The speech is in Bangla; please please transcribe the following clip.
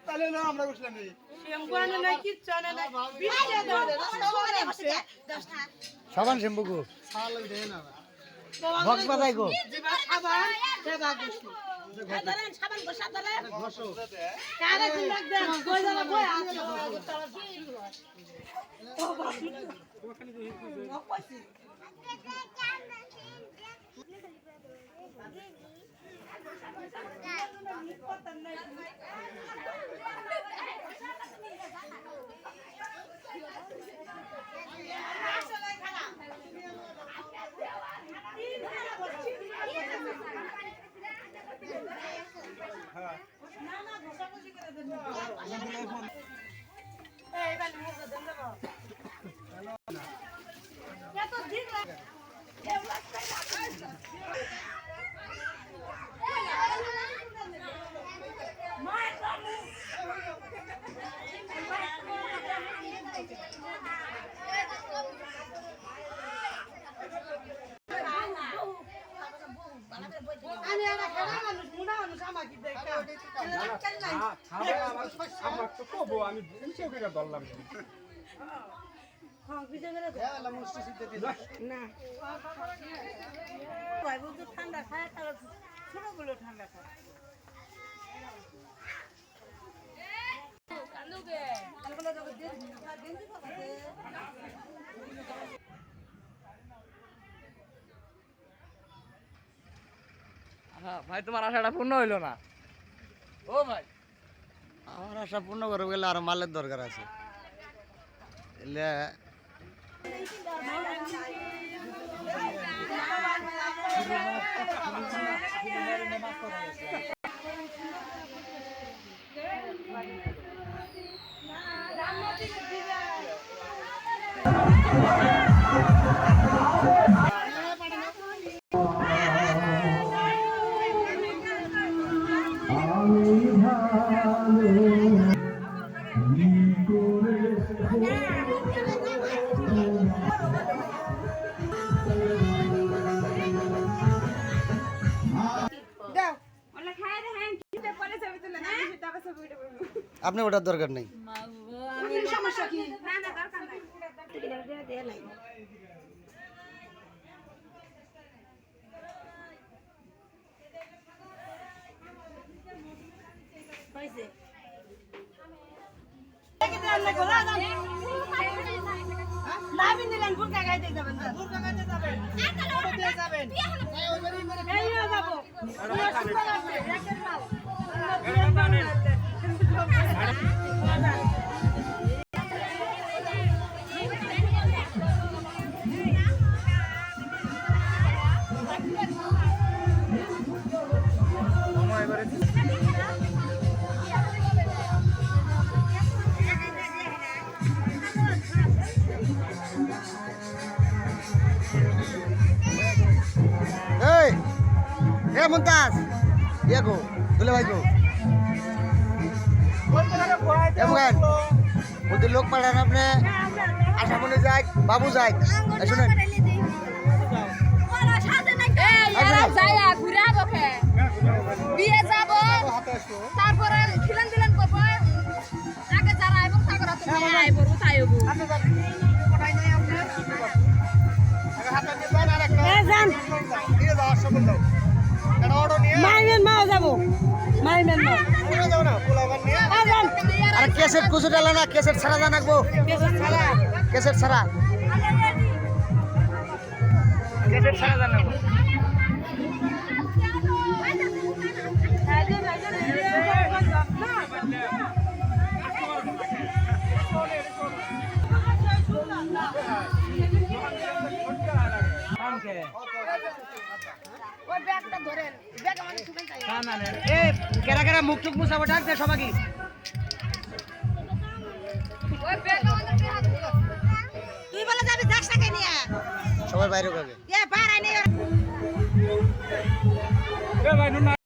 তাহলে না আমরা বসলাম সাবান শ্যাম্পু গো বক্স বাজাই গো ঠান্ডা খায় ছোট গুলো ঠান্ডা খায় ভাই তোমার আশাটা পূর্ণ হইলো না ও ভাই আমার আশা পূর্ণ করতে গেলে আর মালের দরকার আছে এলে আপনি ওটার দরকার নেই মুমতাজ ইয়ে গো দুলে ভাই গো এমন ওদের লোক পাঠান আপনি আশামণি যাক বাবু যাক শুনেন বিয়ে যাব তারপরে খিলান দিলেন করবো আগে যারা আইব তারপরে তুমি আইব তাই হবো আর কেসেট কুচু ডালা না কেসেট ছাড়া জানাকবো কেসেট ছাড়া জানাবো কেরা কেরা মুখ টুক মুছাবো ডাক দে সবাই তুই বলে যাবি যাস না কেন সবাই বাইরে যাবে এ বাইরে নিয়ে